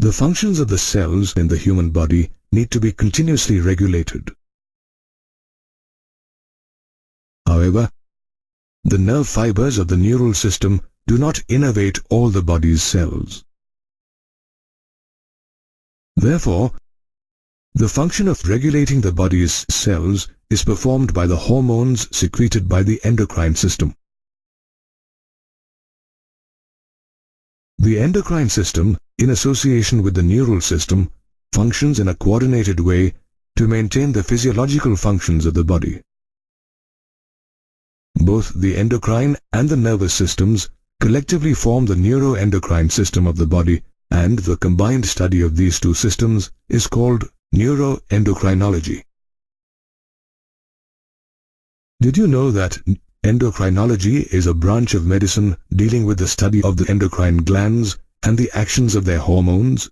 The functions of the cells in the human body need to be continuously regulated. However, the nerve fibers of the neural system do not innervate all the body's cells. Therefore, the function of regulating the body's cells is performed by the hormones secreted by the endocrine system. The endocrine system, in association with the neural system, functions in a coordinated way to maintain the physiological functions of the body. Both the endocrine and the nervous systems collectively form the neuroendocrine system of the body, and the combined study of these two systems is called neuroendocrinology. Did you know that endocrinology is a branch of medicine dealing with the study of the endocrine glands and the actions of their hormones?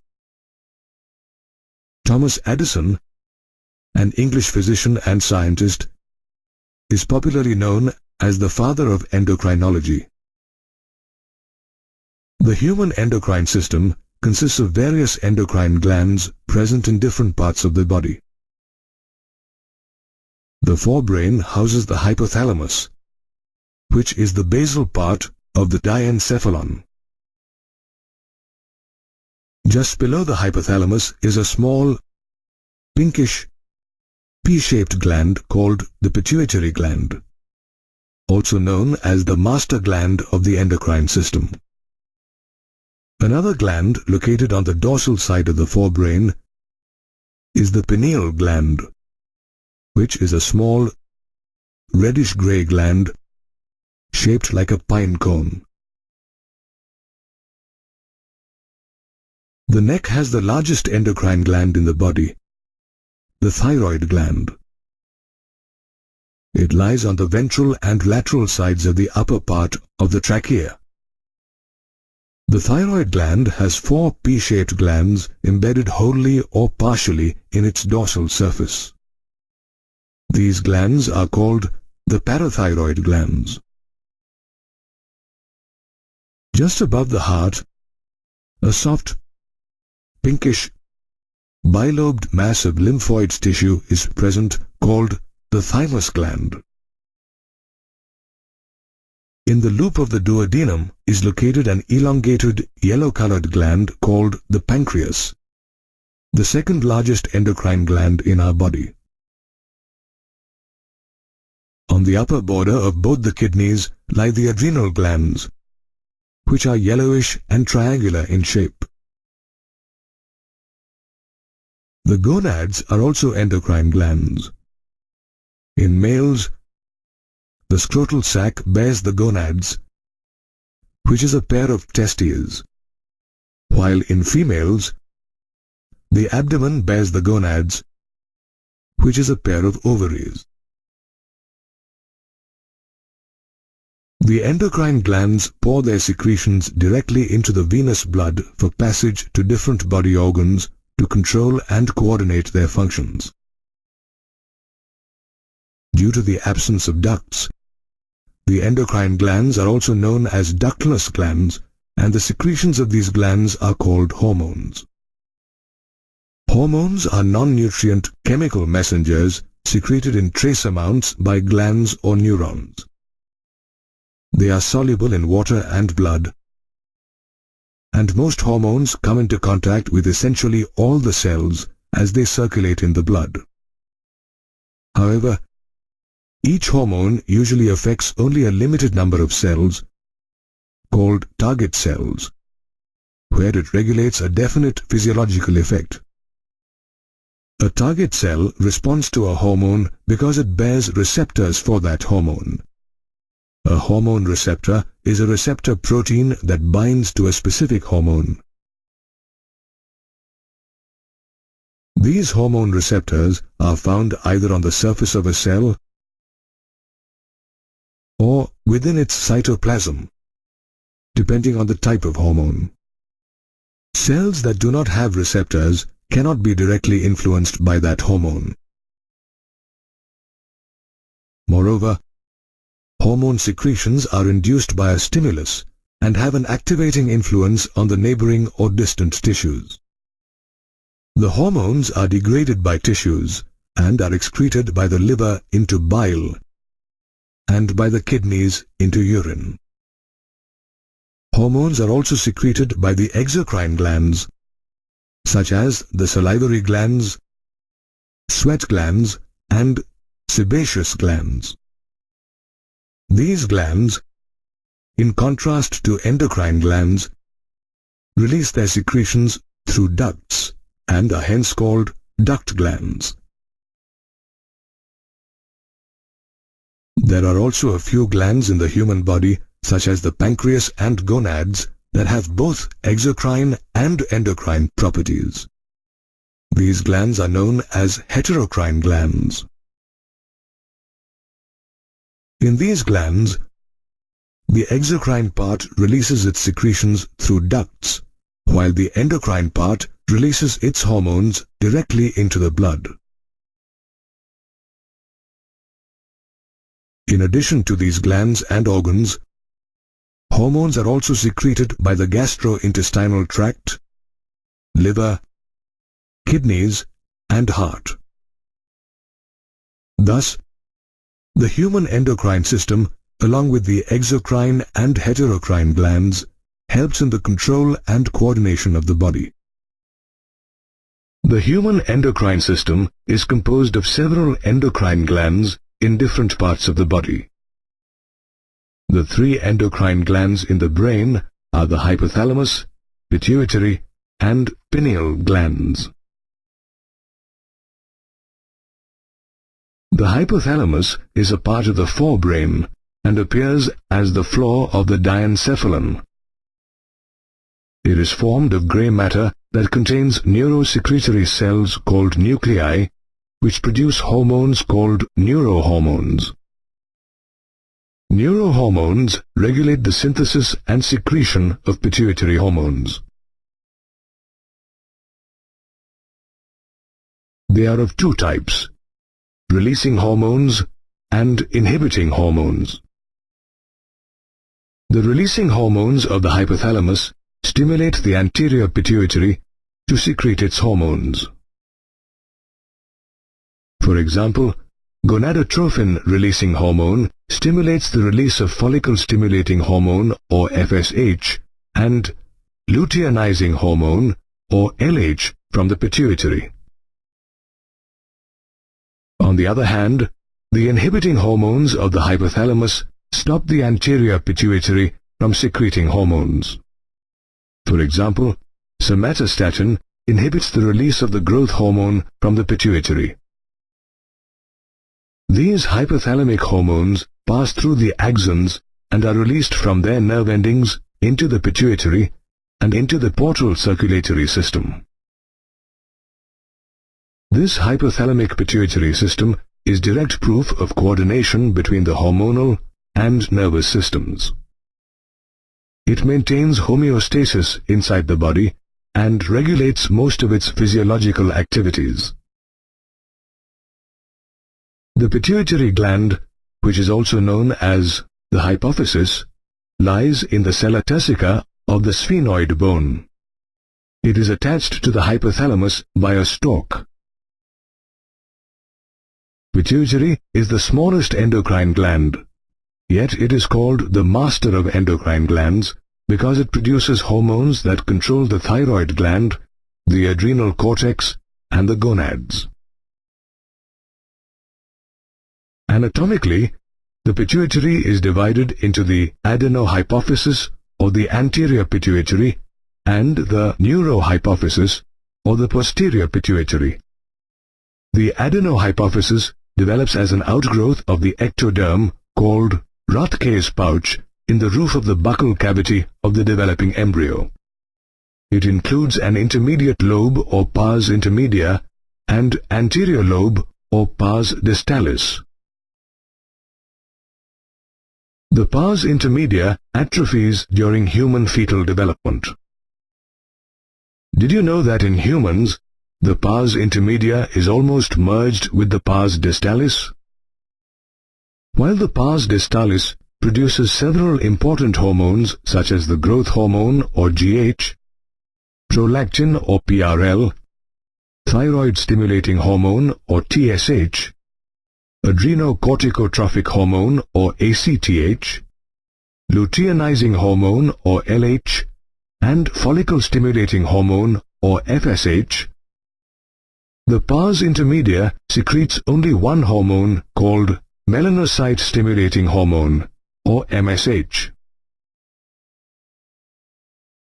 Thomas Addison, an English physician and scientist, is popularly known as the father of endocrinology. The human endocrine system consists of various endocrine glands present in different parts of the body. The forebrain houses the hypothalamus, which is the basal part of the diencephalon. Just below the hypothalamus is a small, pinkish, pea-shaped gland called the pituitary gland, also known as the master gland of the endocrine system. Another gland located on the dorsal side of the forebrain is the pineal gland, which is a small, reddish-gray gland shaped like a pine cone. The neck has the largest endocrine gland in the body, the thyroid gland. It lies on the ventral and lateral sides of the upper part of the trachea. The thyroid gland has 4 pea-shaped glands embedded wholly or partially in its dorsal surface. These glands are called the parathyroid glands. Just above the heart, a soft, pinkish, bilobed mass of lymphoid tissue is present called the thymus gland. In the loop of the duodenum is located an elongated yellow-colored gland called the pancreas, the second largest endocrine gland in our body. On the upper border of both the kidneys lie the adrenal glands, which are yellowish and triangular in shape. The gonads are also endocrine glands. In males, the scrotal sac bears the gonads, which is a pair of testes, while in females, the abdomen bears the gonads, which is a pair of ovaries. The endocrine glands pour their secretions directly into the venous blood for passage to different body organs to control and coordinate their functions. Due to the absence of ducts, the endocrine glands are also known as ductless glands, and the secretions of these glands are called hormones. Hormones are non-nutrient chemical messengers secreted in trace amounts by glands or neurons. They are soluble in water and blood, and most hormones come into contact with essentially all the cells as they circulate in the blood. However, each hormone usually affects only a limited number of cells, called target cells, where it regulates a definite physiological effect. A target cell responds to a hormone because it bears receptors for that hormone. A hormone receptor is a receptor protein that binds to a specific hormone. These hormone receptors are found either on the surface of a cell or within its cytoplasm, depending on the type of hormone. Cells that do not have receptors cannot be directly influenced by that hormone. Moreover, hormone secretions are induced by a stimulus and have an activating influence on the neighboring or distant tissues. The hormones are degraded by tissues and are excreted by the liver into bile and by the kidneys into urine. Hormones are also secreted by the exocrine glands, such as the salivary glands, sweat glands, and sebaceous glands. These glands, in contrast to endocrine glands, release their secretions through ducts and are hence called duct glands. There are also a few glands in the human body, such as the pancreas and gonads, that have both exocrine and endocrine properties. These glands are known as heterocrine glands. In these glands, the exocrine part releases its secretions through ducts, while the endocrine part releases its hormones directly into the blood. In addition to these glands and organs, hormones are also secreted by the gastrointestinal tract, liver, kidneys, and heart. Thus, the human endocrine system, along with the exocrine and heterocrine glands, helps in the control and coordination of the body. The human endocrine system is composed of several endocrine glands in different parts of the body. The three endocrine glands in the brain are the hypothalamus, pituitary, and pineal glands. The hypothalamus is a part of the forebrain and appears as the floor of the diencephalon. It is formed of grey matter that contains neurosecretory cells called nuclei, which produce hormones called neurohormones. Neurohormones regulate the synthesis and secretion of pituitary hormones. They are of two types: releasing hormones and inhibiting hormones. The releasing hormones of the hypothalamus stimulate the anterior pituitary to secrete its hormones. For example, gonadotrophin-releasing hormone stimulates the release of follicle-stimulating hormone, or FSH, and luteinizing hormone, or LH, from the pituitary. On the other hand, the inhibiting hormones of the hypothalamus stop the anterior pituitary from secreting hormones. For example, somatostatin inhibits the release of the growth hormone from the pituitary. These hypothalamic hormones pass through the axons and are released from their nerve endings into the pituitary and into the portal circulatory system. This hypothalamic pituitary system is direct proof of coordination between the hormonal and nervous systems. It maintains homeostasis inside the body and regulates most of its physiological activities. The pituitary gland, which is also known as the hypophysis, lies in the sella turcica of the sphenoid bone. It is attached to the hypothalamus by a stalk. Pituitary is the smallest endocrine gland, yet it is called the master of endocrine glands because it produces hormones that control the thyroid gland, the adrenal cortex, and the gonads. Anatomically, the pituitary is divided into the adenohypophysis, or the anterior pituitary, and the neurohypophysis, or the posterior pituitary. The adenohypophysis develops as an outgrowth of the ectoderm called Rothke's pouch in the roof of the buccal cavity of the developing embryo. It includes an intermediate lobe or pars intermedia and anterior lobe or pars distalis. The pars intermedia atrophies during human fetal development. Did you know that in humans, the pars intermedia is almost merged with the pars distalis? While the pars distalis produces several important hormones such as the growth hormone or GH, prolactin or PRL, thyroid-stimulating hormone or TSH, adrenocorticotrophic hormone or ACTH, luteinizing hormone or LH, and follicle-stimulating hormone or FSH, the pars intermedia secretes only one hormone called melanocyte-stimulating hormone or MSH.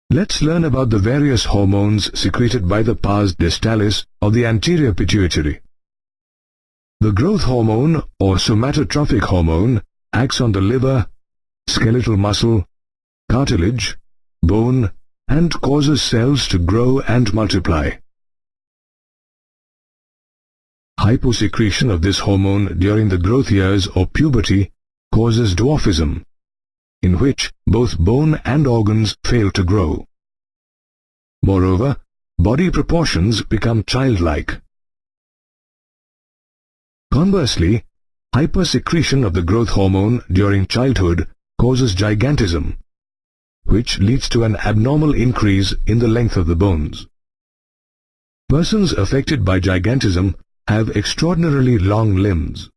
Let's learn about the various hormones secreted by the pars distalis of the anterior pituitary. The growth hormone or somatotrophic hormone acts on the liver, skeletal muscle, cartilage, bone, and causes cells to grow and multiply. Hyposecretion of this hormone during the growth years or puberty causes dwarfism, in which both bone and organs fail to grow. Moreover, body proportions become childlike. Conversely, hypersecretion of the growth hormone during childhood causes gigantism, which leads to an abnormal increase in the length of the bones. Persons affected by gigantism have extraordinarily long limbs.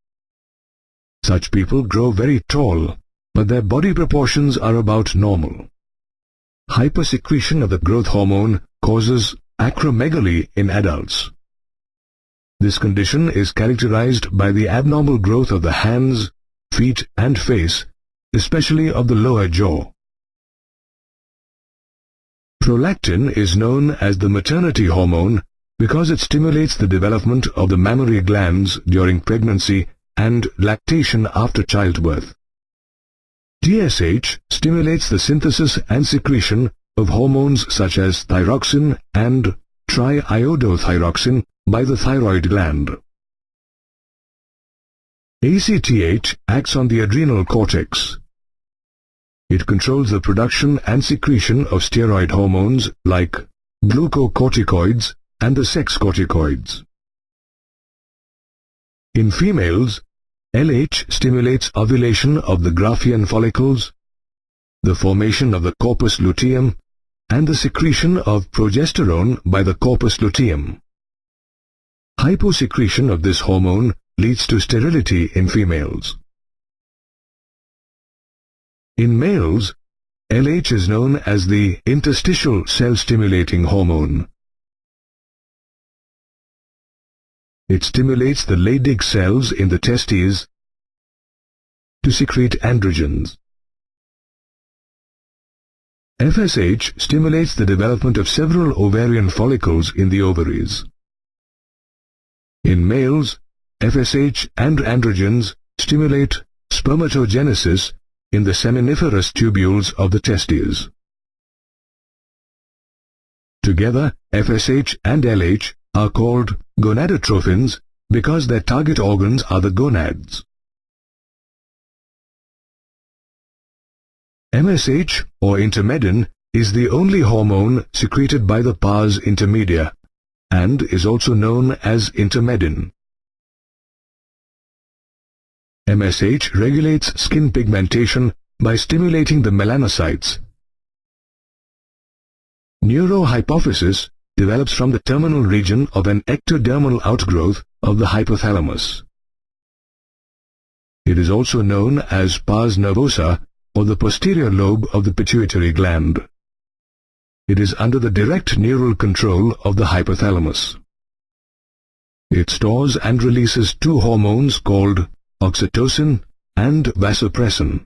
Such people grow very tall, but their body proportions are about normal. Hypersecretion of the growth hormone causes acromegaly in adults. This condition is characterized by the abnormal growth of the hands, feet, and face, especially of the lower jaw. Prolactin is known as the maternity hormone because it stimulates the development of the mammary glands during pregnancy and lactation after childbirth. TSH stimulates the synthesis and secretion of hormones such as thyroxine and triiodothyroxine by the thyroid gland. ACTH acts on the adrenal cortex. It controls the production and secretion of steroid hormones like glucocorticoids and the sex corticoids. In females, LH stimulates ovulation of the Graafian follicles, the formation of the corpus luteum, and the secretion of progesterone by the corpus luteum. Hyposecretion of this hormone leads to sterility in females. In males, LH is known as the interstitial cell-stimulating hormone. It stimulates the Leydig cells in the testes to secrete androgens. FSH stimulates the development of several ovarian follicles in the ovaries. In males, FSH and androgens stimulate spermatogenesis in the seminiferous tubules of the testes. Together, FSH and LH are called gonadotrophins because their target organs are the gonads. MSH or intermedin is the only hormone secreted by the pars intermedia and is also known as intermedin. MSH regulates skin pigmentation by stimulating the melanocytes. Neurohypophysis develops from the terminal region of an ectodermal outgrowth of the hypothalamus. It is also known as pars nervosa or the posterior lobe of the pituitary gland. It is under the direct neural control of the hypothalamus. It stores and releases two hormones called oxytocin and vasopressin.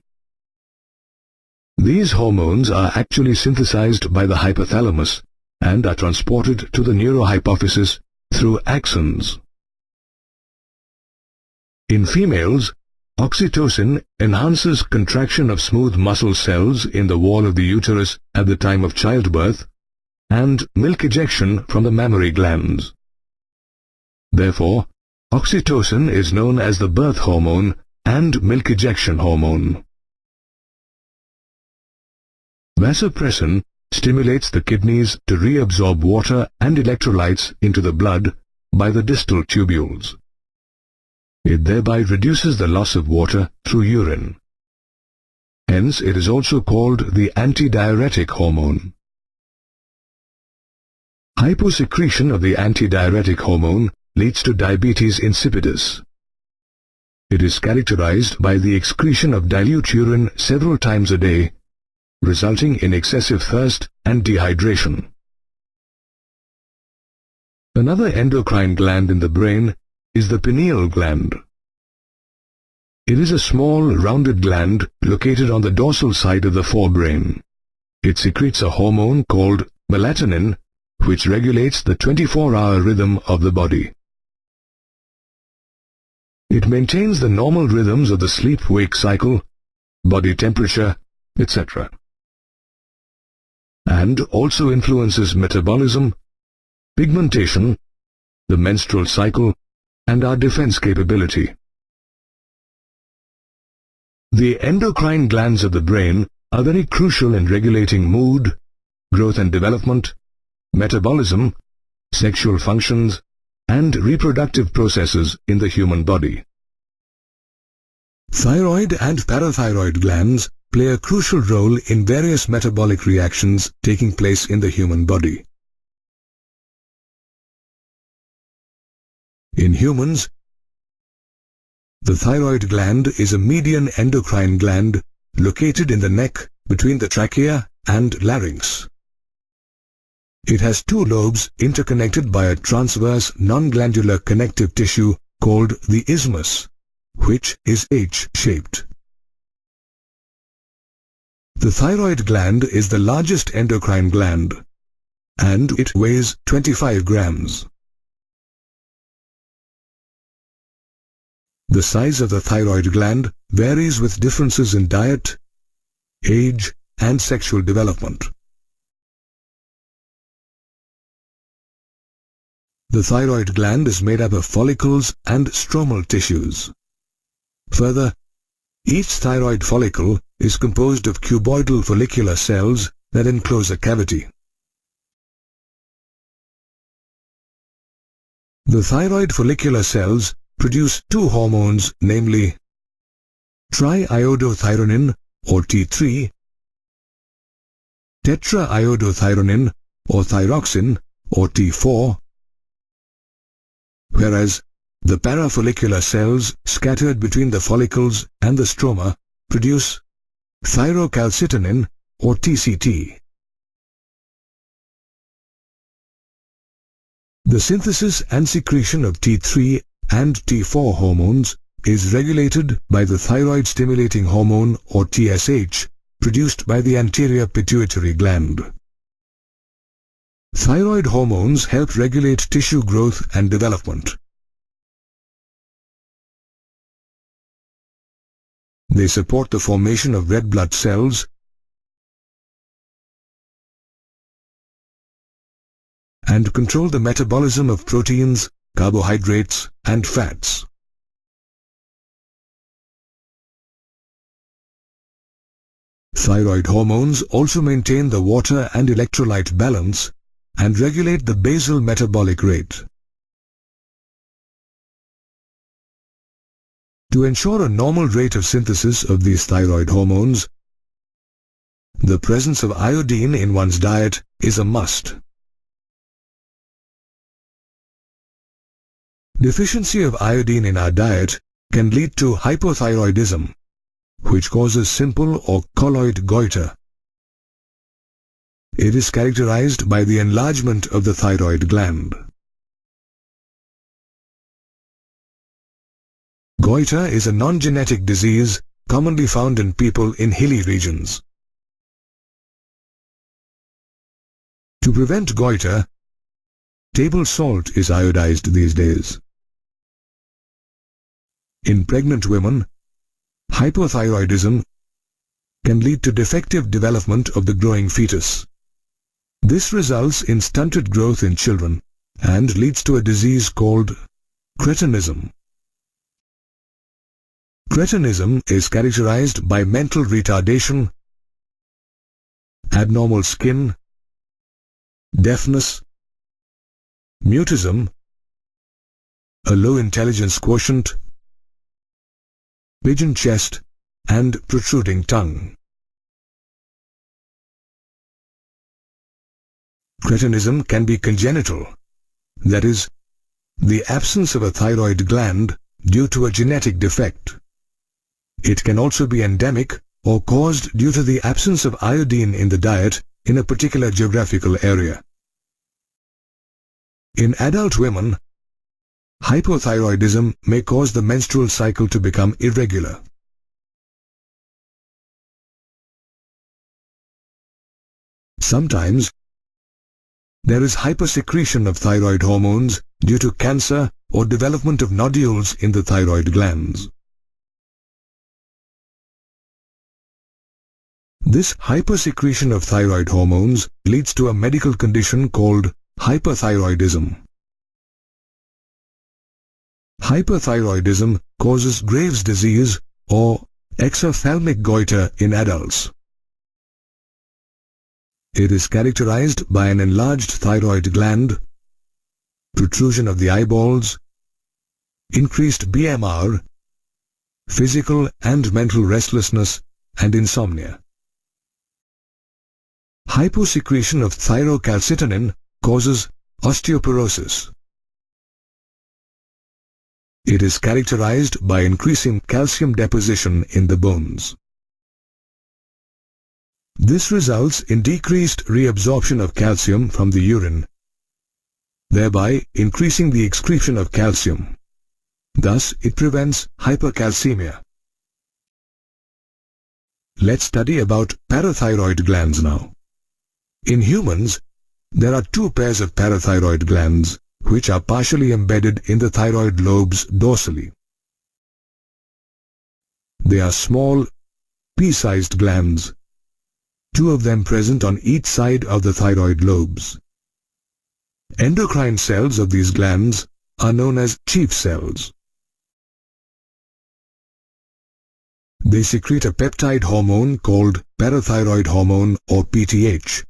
These hormones are actually synthesized by the hypothalamus and are transported to the neurohypophysis through axons. In females, oxytocin enhances contraction of smooth muscle cells in the wall of the uterus at the time of childbirth and milk ejection from the mammary glands. Therefore, oxytocin is known as the birth hormone and milk ejection hormone. Vasopressin stimulates the kidneys to reabsorb water and electrolytes into the blood by the distal tubules. It thereby reduces the loss of water through urine. Hence, it is also called the antidiuretic hormone. Hyposecretion of the antidiuretic hormone leads to diabetes insipidus. It is characterized by the excretion of dilute urine several times a day, resulting in excessive thirst and dehydration. Another endocrine gland in the brain is the pineal gland. It is a small, rounded gland located on the dorsal side of the forebrain. It secretes a hormone called melatonin, which regulates the 24-hour rhythm of the body. It maintains the normal rhythms of the sleep-wake cycle, body temperature, etc. And also influences metabolism, pigmentation, the menstrual cycle, and our defense capability. The endocrine glands of the brain are very crucial in regulating mood, growth and development, metabolism, sexual functions, and reproductive processes in the human body. Thyroid and parathyroid glands play a crucial role in various metabolic reactions taking place in the human body. In humans, the thyroid gland is a median endocrine gland located in the neck between the trachea and larynx. It has two lobes interconnected by a transverse non-glandular connective tissue called the isthmus, which is H-shaped. The thyroid gland is the largest endocrine gland, and it weighs 25 grams. The size of the thyroid gland varies with differences in diet, age, and sexual development. The thyroid gland is made up of follicles and stromal tissues. Further, each thyroid follicle is composed of cuboidal follicular cells that enclose a cavity. The thyroid follicular cells produce two hormones, namely triiodothyronin or T3, tetraiodothyronin or thyroxine or T4, whereas the parafollicular cells scattered between the follicles and the stroma produce thyrocalcitonin or TCT. The synthesis and secretion of T3 and T4 hormones is regulated by the thyroid-stimulating hormone or TSH produced by the anterior pituitary gland. Thyroid hormones help regulate tissue growth and development. They support the formation of red blood cells and control the metabolism of proteins, carbohydrates, and fats. Thyroid hormones also maintain the water and electrolyte balance and regulate the basal metabolic rate. To ensure a normal rate of synthesis of these thyroid hormones, the presence of iodine in one's diet is a must. Deficiency of iodine in our diet can lead to hypothyroidism, which causes simple or colloid goiter. It is characterized by the enlargement of the thyroid gland. Goiter is a non-genetic disease commonly found in people in hilly regions. To prevent goiter, table salt is iodized these days. In pregnant women, hypothyroidism can lead to defective development of the growing fetus. This results in stunted growth in children and leads to a disease called cretinism. Cretinism is characterized by mental retardation, abnormal skin, deafness, mutism, a low intelligence quotient, pigeon chest, and protruding tongue. Cretinism can be congenital, that is, the absence of a thyroid gland due to a genetic defect. It can also be endemic or caused due to the absence of iodine in the diet in a particular geographical area. In adult women, hypothyroidism may cause the menstrual cycle to become irregular. Sometimes, there is hypersecretion of thyroid hormones due to cancer or development of nodules in the thyroid glands. This hypersecretion of thyroid hormones leads to a medical condition called hyperthyroidism. Hyperthyroidism causes Graves' disease or exophthalmic goiter in adults. It is characterized by an enlarged thyroid gland, protrusion of the eyeballs, increased BMR, physical and mental restlessness, and insomnia. Hyposecretion of thyrocalcitonin causes osteoporosis. It is characterized by increasing calcium deposition in the bones. This results in decreased reabsorption of calcium from the urine, thereby increasing the excretion of calcium. Thus, it prevents hypercalcemia. Let's study about parathyroid glands now. In humans, there are two pairs of parathyroid glands, which are partially embedded in the thyroid lobes dorsally. They are small, pea-sized glands, two of them present on each side of the thyroid lobes. Endocrine cells of these glands are known as chief cells. They secrete a peptide hormone called parathyroid hormone or PTH.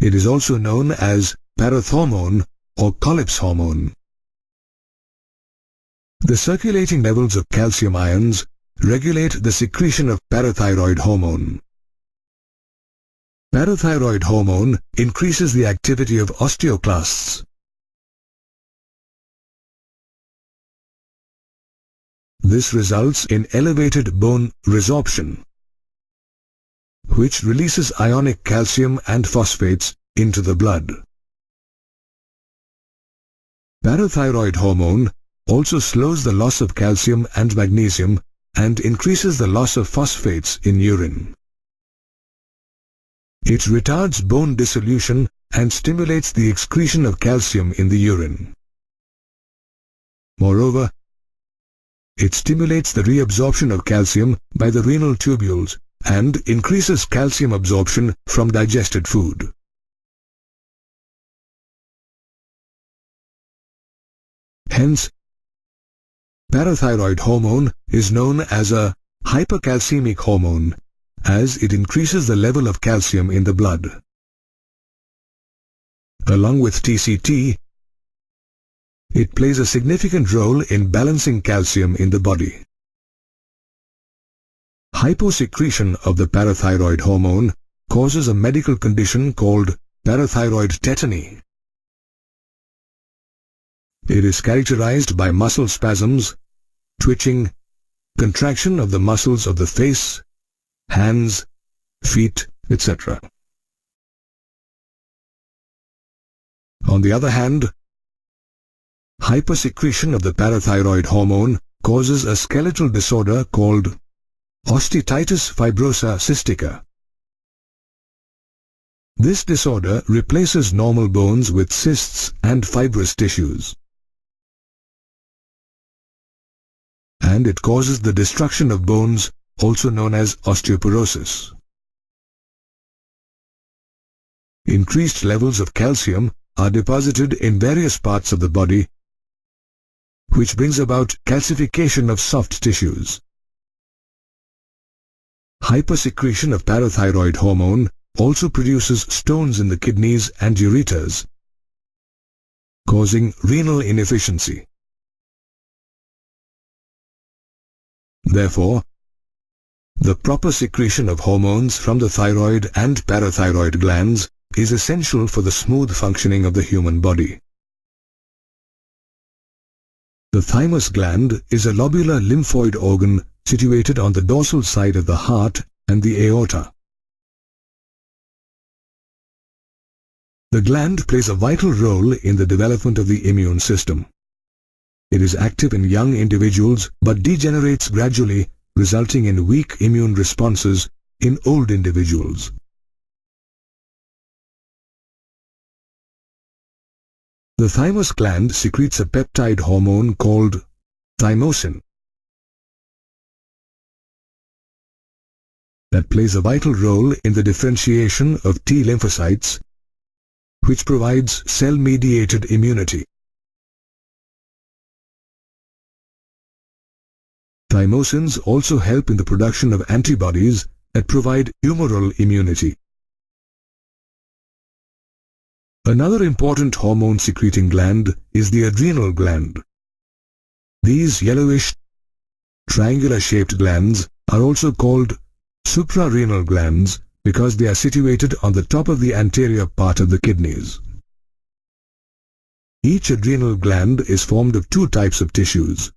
It is also known as parathormone or Colles hormone. The circulating levels of calcium ions regulate the secretion of parathyroid hormone. Parathyroid hormone increases the activity of osteoclasts. This results in elevated bone resorption, which releases ionic calcium and phosphates into the blood. Parathyroid hormone also slows the loss of calcium and magnesium and increases the loss of phosphates in urine. It retards bone dissolution and stimulates the excretion of calcium in the urine. Moreover, it stimulates the reabsorption of calcium by the renal tubules and increases calcium absorption from digested food. Hence, parathyroid hormone is known as a hypercalcemic hormone, as it increases the level of calcium in the blood. Along with TCT, it plays a significant role in balancing calcium in the body. Hyposecretion of the parathyroid hormone causes a medical condition called parathyroid tetany. It is characterized by muscle spasms, twitching, contraction of the muscles of the face, hands, feet, etc. On the other hand, hypersecretion of the parathyroid hormone causes a skeletal disorder called osteitis fibrosa cystica. This disorder replaces normal bones with cysts and fibrous tissues, and it causes the destruction of bones, also known as osteoporosis. Increased levels of calcium are deposited in various parts of the body, which brings about calcification of soft tissues. Hypersecretion of parathyroid hormone also produces stones in the kidneys and ureters, causing renal inefficiency. Therefore, the proper secretion of hormones from the thyroid and parathyroid glands is essential for the smooth functioning of the human body. The thymus gland is a lobular lymphoid organ situated on the dorsal side of the heart and the aorta. The gland plays a vital role in the development of the immune system. It is active in young individuals but degenerates gradually, resulting in weak immune responses in old individuals. The thymus gland secretes a peptide hormone called thymosin that plays a vital role in the differentiation of T lymphocytes, which provides cell-mediated immunity. Thymosins also help in the production of antibodies that provide humoral immunity. Another important hormone-secreting gland is the adrenal gland. These yellowish, triangular-shaped glands are also called suprarenal glands because they are situated on the top of the anterior part of the kidneys. Each adrenal gland is formed of two types of tissues: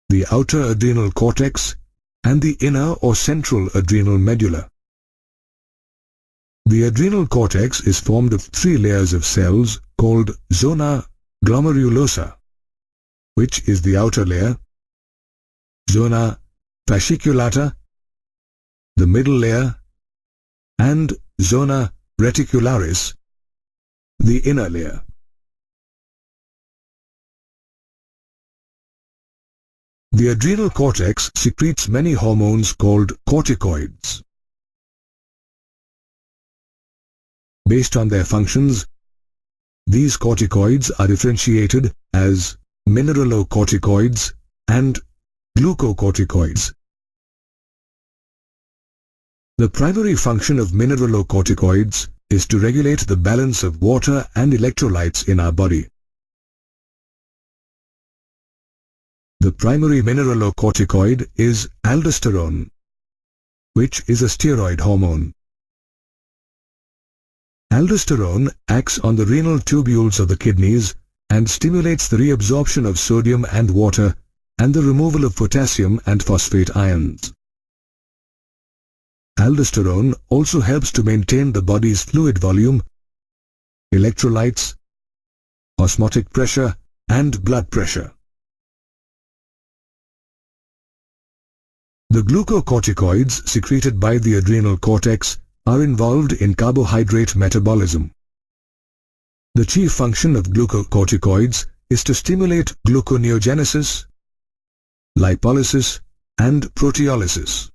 the outer adrenal cortex and the inner or central adrenal medulla. The adrenal cortex is formed of three layers of cells called zona glomerulosa, which is the outer layer, zona fasciculata, the middle layer, and zona reticularis, the inner layer. The adrenal cortex secretes many hormones called corticoids. Based on their functions, these corticoids are differentiated as mineralocorticoids and glucocorticoids. The primary function of mineralocorticoids is to regulate the balance of water and electrolytes in our body. The primary mineralocorticoid is aldosterone, which is a steroid hormone. Aldosterone acts on the renal tubules of the kidneys and stimulates the reabsorption of sodium and water and the removal of potassium and phosphate ions. Aldosterone also helps to maintain the body's fluid volume, electrolytes, osmotic pressure, and blood pressure. The glucocorticoids secreted by the adrenal cortex are involved in carbohydrate metabolism. The chief function of glucocorticoids is to stimulate gluconeogenesis, lipolysis, and proteolysis.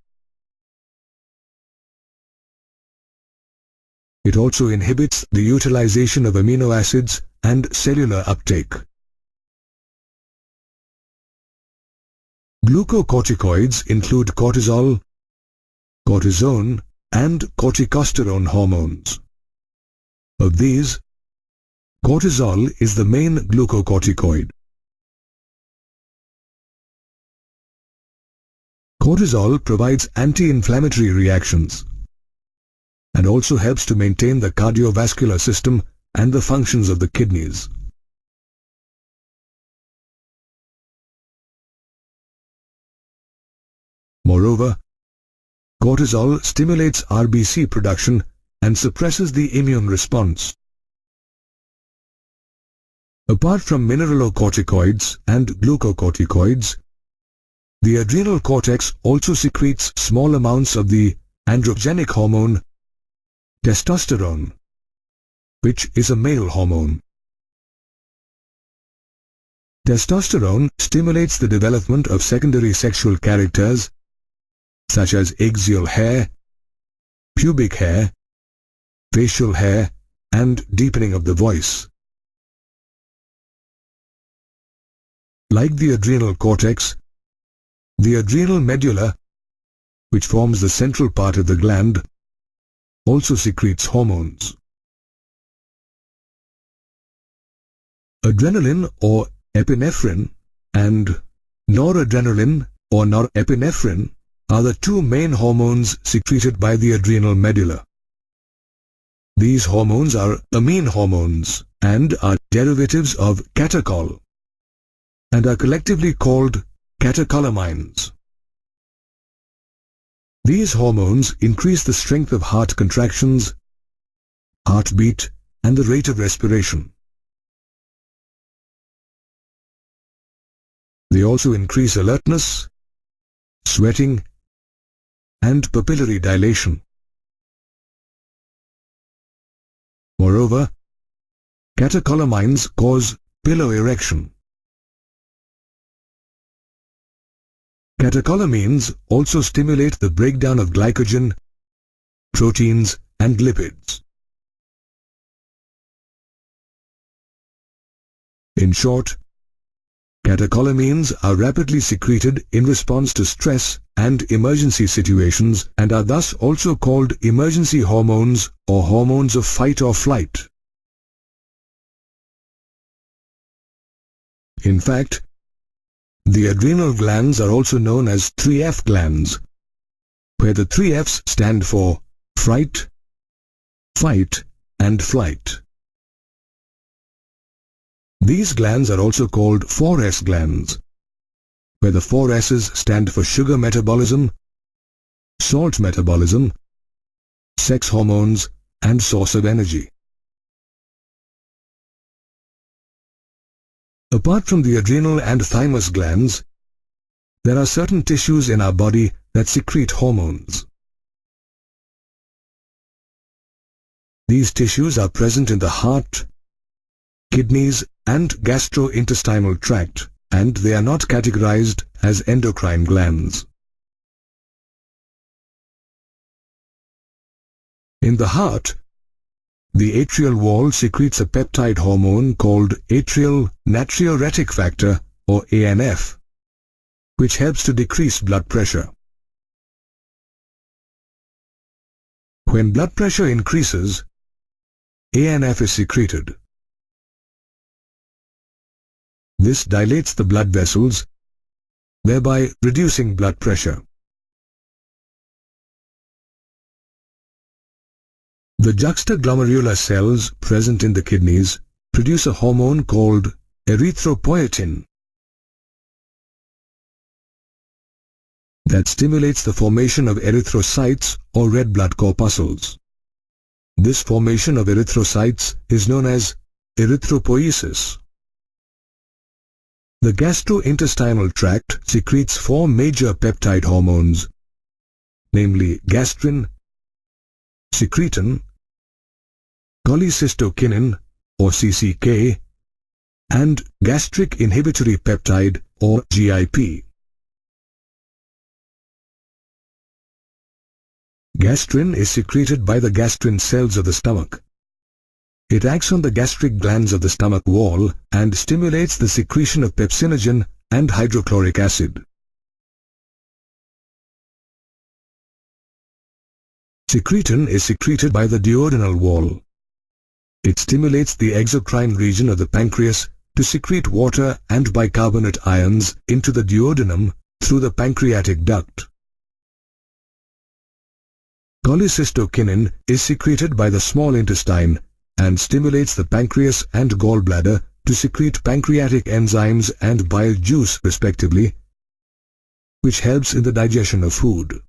It also inhibits the utilization of amino acids and cellular uptake. Glucocorticoids include cortisol, cortisone, and corticosterone hormones. Of these, cortisol is the main glucocorticoid. Cortisol provides anti-inflammatory reactions and also helps to maintain the cardiovascular system and the functions of the kidneys. Moreover, cortisol stimulates RBC production and suppresses the immune response. Apart from mineralocorticoids and glucocorticoids, the adrenal cortex also secretes small amounts of the androgenic hormone testosterone, which is a male hormone. Testosterone stimulates the development of secondary sexual characters such as axial hair, pubic hair, facial hair, and deepening of the voice. Like the adrenal cortex, the adrenal medulla, which forms the central part of the gland, also secretes hormones. Adrenaline or epinephrine and noradrenaline or norepinephrine are the two main hormones secreted by the adrenal medulla. These hormones are amine hormones and are derivatives of catechol and are collectively called catecholamines. These hormones increase the strength of heart contractions, heartbeat, and the rate of respiration. They also increase alertness, sweating, and pupillary dilation. Moreover, catecholamines cause pillow erection. Catecholamines also stimulate the breakdown of glycogen, proteins, and lipids. In short, catecholamines are rapidly secreted in response to stress and emergency situations and are thus also called emergency hormones or hormones of fight or flight. In fact, the adrenal glands are also known as 3F glands, where the 3 F's stand for fright, fight, and flight. These glands are also called 4S glands, where the 4 S's stand for sugar metabolism, salt metabolism, sex hormones, and source of energy. Apart from the adrenal and thymus glands, there are certain tissues in our body that secrete hormones. These tissues are present in the heart, kidneys, and gastrointestinal tract, and they are not categorized as endocrine glands. In the heart, the atrial wall secretes a peptide hormone called atrial natriuretic factor, or ANF, which helps to decrease blood pressure. When blood pressure increases, ANF is secreted. This dilates the blood vessels, thereby reducing blood pressure. The juxtaglomerular cells present in the kidneys produce a hormone called erythropoietin that stimulates the formation of erythrocytes or red blood corpuscles. This formation of erythrocytes is known as erythropoiesis. The gastrointestinal tract secretes 4 major peptide hormones, namely gastrin, secretin, cholecystokinin or CCK, and gastric inhibitory peptide or GIP. Gastrin is secreted by the gastrin cells of the stomach. It acts on the gastric glands of the stomach wall and stimulates the secretion of pepsinogen and hydrochloric acid. Secretin is secreted by the duodenal wall. It stimulates the exocrine region of the pancreas to secrete water and bicarbonate ions into the duodenum through the pancreatic duct. Cholecystokinin is secreted by the small intestine and stimulates the pancreas and gallbladder to secrete pancreatic enzymes and bile juice respectively, which helps in the digestion of food.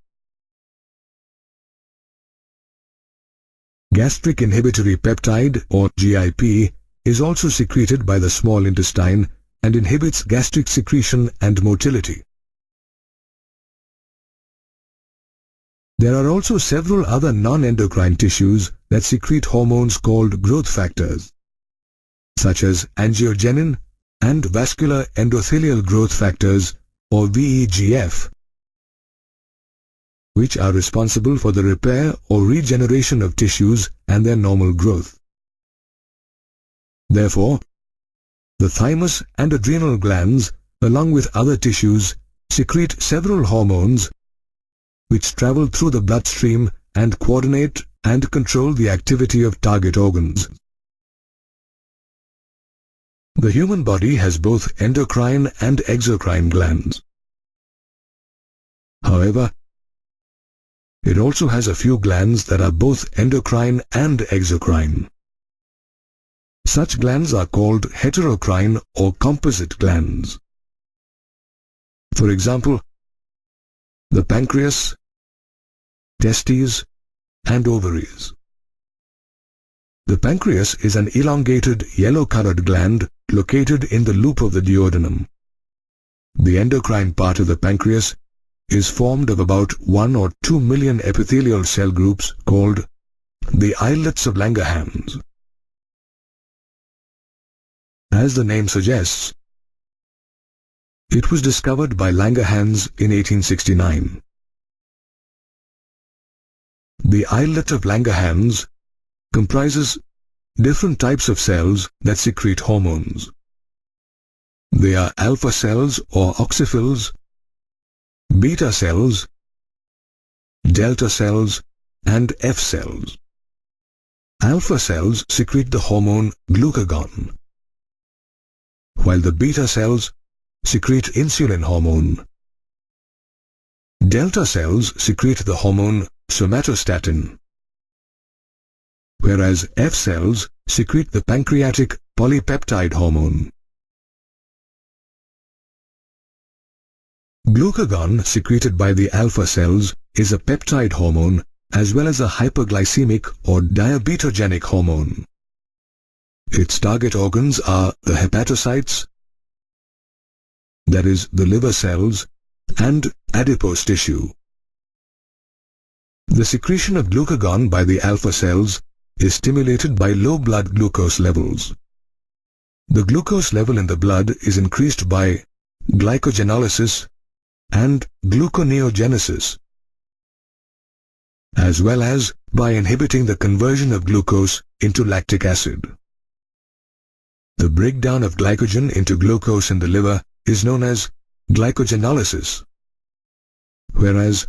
Gastric inhibitory peptide or GIP is also secreted by the small intestine and inhibits gastric secretion and motility. There are also several other non-endocrine tissues that secrete hormones called growth factors, such as angiogenin and vascular endothelial growth factors or VEGF, which are responsible for the repair or regeneration of tissues and their normal growth. Therefore, the thymus and adrenal glands, along with other tissues, secrete several hormones which travel through the bloodstream and coordinate and control the activity of target organs. The human body has both endocrine and exocrine glands. However, It also has a few glands that are both endocrine and exocrine. Such glands are called heterocrine or composite glands. For example, the pancreas, testes, and ovaries. The pancreas is an elongated yellow-colored gland located in the loop of the duodenum. The endocrine part of the pancreas is formed of about 1 or 2 million epithelial cell groups called the islets of Langerhans. As the name suggests, it was discovered by Langerhans in 1869. The islet of Langerhans comprises different types of cells that secrete hormones. They are alpha cells or oxyphils, beta cells, delta cells, and F cells. Alpha cells secrete the hormone glucagon, while the beta cells secrete insulin hormone. Delta cells secrete the hormone somatostatin, whereas F cells secrete the pancreatic polypeptide hormone. Glucagon secreted by the alpha cells is a peptide hormone as well as a hyperglycemic or diabetogenic hormone. Its target organs are the hepatocytes, that is, the liver cells, and adipose tissue. The secretion of glucagon by the alpha cells is stimulated by low blood glucose levels. The glucose level in the blood is increased by glycogenolysis and gluconeogenesis, as well as by inhibiting the conversion of glucose into lactic acid. The breakdown of glycogen into glucose in the liver is known as glycogenolysis, whereas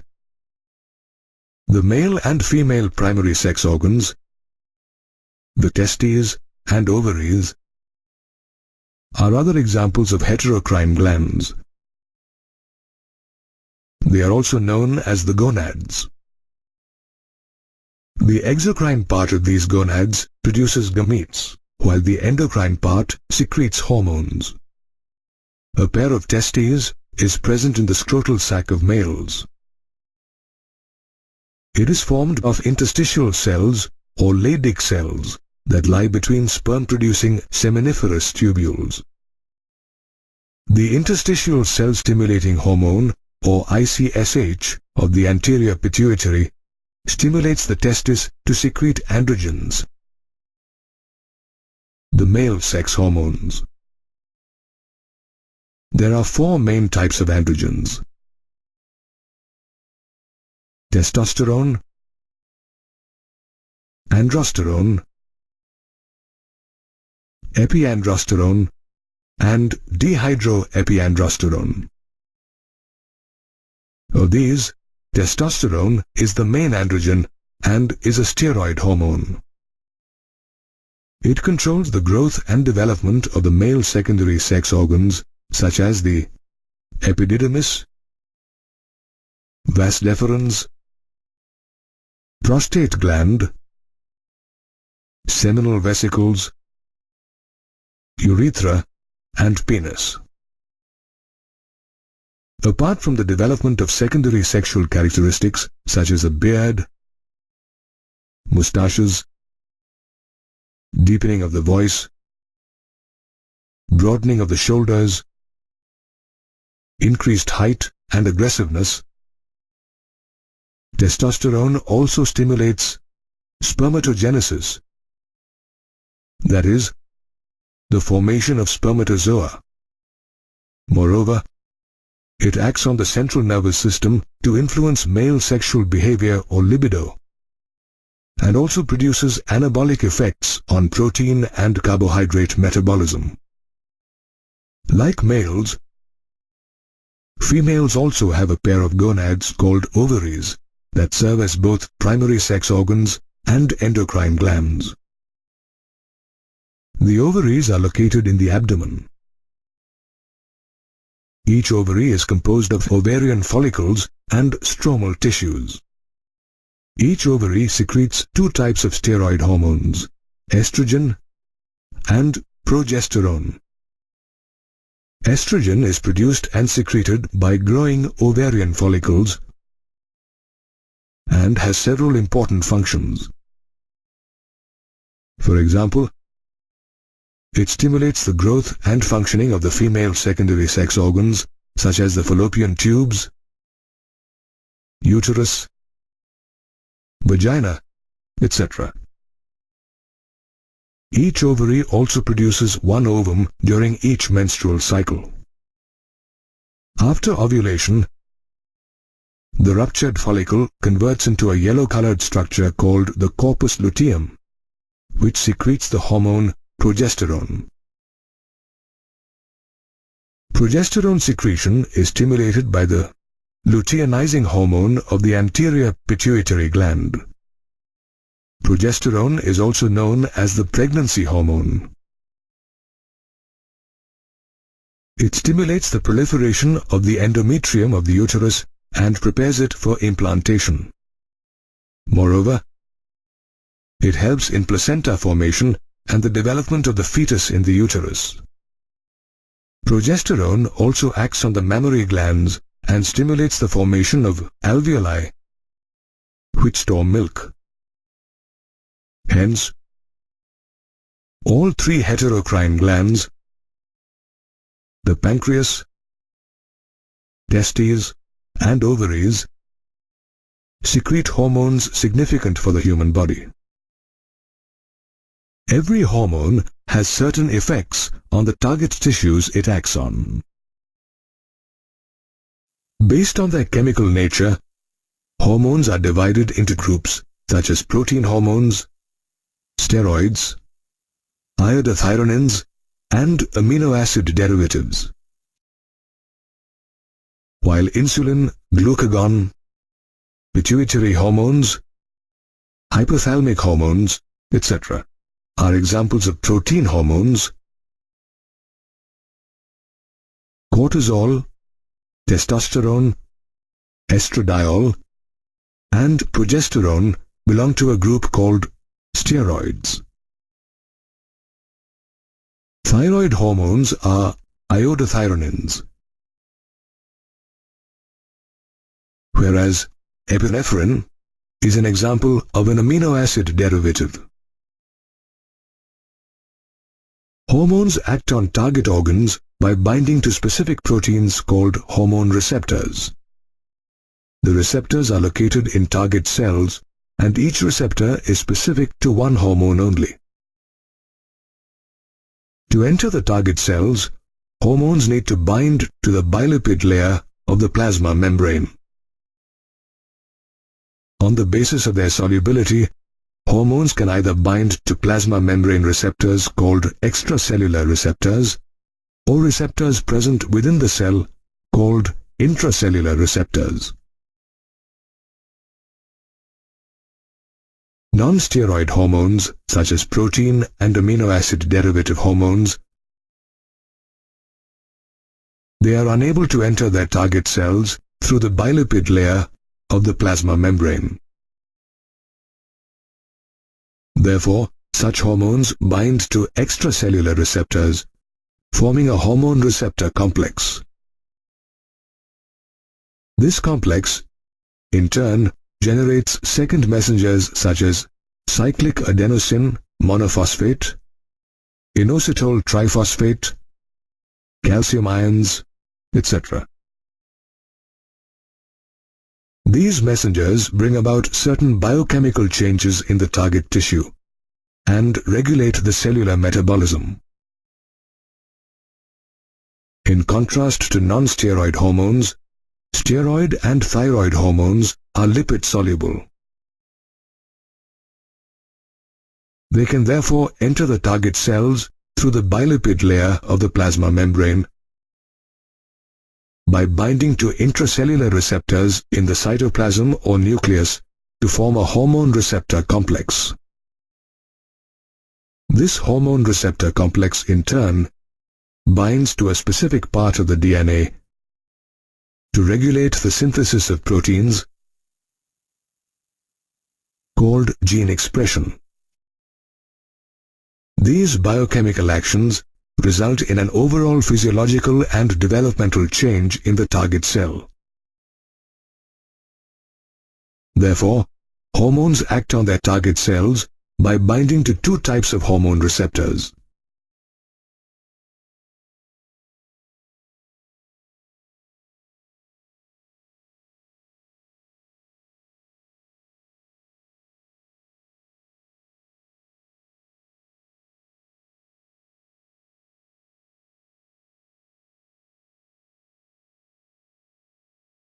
the male and female primary sex organs, the testes and ovaries, are other examples of heterocrine glands. They are also known as the gonads. The exocrine part of these gonads produces gametes, while the endocrine part secretes hormones. A pair of testes is present in the scrotal sac of males. It is formed of interstitial cells or Leydig cells that lie between sperm-producing seminiferous tubules. The interstitial cell-stimulating hormone, or ICSH, of the anterior pituitary stimulates the testis to secrete androgens, the male sex hormones. There are 4 main types of androgens: testosterone, androsterone, epiandrosterone, and dehydroepiandrosterone. Of these, testosterone is the main androgen and is a steroid hormone. It controls the growth and development of the male secondary sex organs such as the epididymis, vas deferens, prostate gland, seminal vesicles, urethra, and penis. Apart from the development of secondary sexual characteristics such as a beard, mustaches, deepening of the voice, broadening of the shoulders, increased height and aggressiveness, testosterone also stimulates spermatogenesis, that is, the formation of spermatozoa. Moreover, it acts on the central nervous system to influence male sexual behavior or libido, and also produces anabolic effects on protein and carbohydrate metabolism. Like males, females also have a pair of gonads called ovaries that serve as both primary sex organs and endocrine glands. The ovaries are located in the abdomen. Each ovary is composed of ovarian follicles and stromal tissues. Each ovary secretes two types of steroid hormones, estrogen and progesterone. Estrogen is produced and secreted by growing ovarian follicles and has several important functions. For example, it stimulates the growth and functioning of the female secondary sex organs such as the fallopian tubes, uterus, vagina, etc. Each ovary also produces one ovum during each menstrual cycle. After ovulation, the ruptured follicle converts into a yellow-colored structure called the corpus luteum, which secretes the hormone progesterone. Progesterone secretion is stimulated by the luteinizing hormone of the anterior pituitary gland. Progesterone is also known as the pregnancy hormone. It stimulates the proliferation of the endometrium of the uterus and prepares it for implantation. Moreover, it helps in placenta formation and the development of the fetus in the uterus. Progesterone also acts on the mammary glands and stimulates the formation of alveoli, which store milk. Hence, all three heterocrine glands, the pancreas, testes, and ovaries, secrete hormones significant for the human body. Every hormone has certain effects on the target tissues it acts on. Based on their chemical nature, hormones are divided into groups such as protein hormones, steroids, iodothyronins, and amino acid derivatives. While insulin, glucagon, pituitary hormones, hypothalamic hormones, etc. are examples of protein hormones, cortisol, testosterone, estradiol, and progesterone belong to a group called steroids. Thyroid hormones are iodothyronins, whereas epinephrine is an example of an amino acid derivative. Hormones act on target organs by binding to specific proteins called hormone receptors. The receptors are located in target cells, and each receptor is specific to one hormone only. To enter the target cells, hormones need to bind to the bilipid layer of the plasma membrane. On the basis of their solubility, hormones can either bind to plasma membrane receptors called extracellular receptors or receptors present within the cell called intracellular receptors. Non-steroid hormones such as protein and amino acid derivative hormones, they are unable to enter their target cells through the bilipid layer of the plasma membrane. Therefore, such hormones bind to extracellular receptors, forming a hormone receptor complex. This complex, in turn, generates second messengers such as cyclic adenosine monophosphate, inositol triphosphate, calcium ions, etc. These messengers bring about certain biochemical changes in the target tissue and regulate the cellular metabolism. In contrast to non-steroid hormones, steroid and thyroid hormones are lipid-soluble. They can therefore enter the target cells through the bilipid layer of the plasma membrane by binding to intracellular receptors in the cytoplasm or nucleus to form a hormone receptor complex. This hormone receptor complex in turn binds to a specific part of the DNA to regulate the synthesis of proteins called gene expression. These biochemical actions result in an overall physiological and developmental change in the target cell. Therefore, hormones act on their target cells by binding to two types of hormone receptors.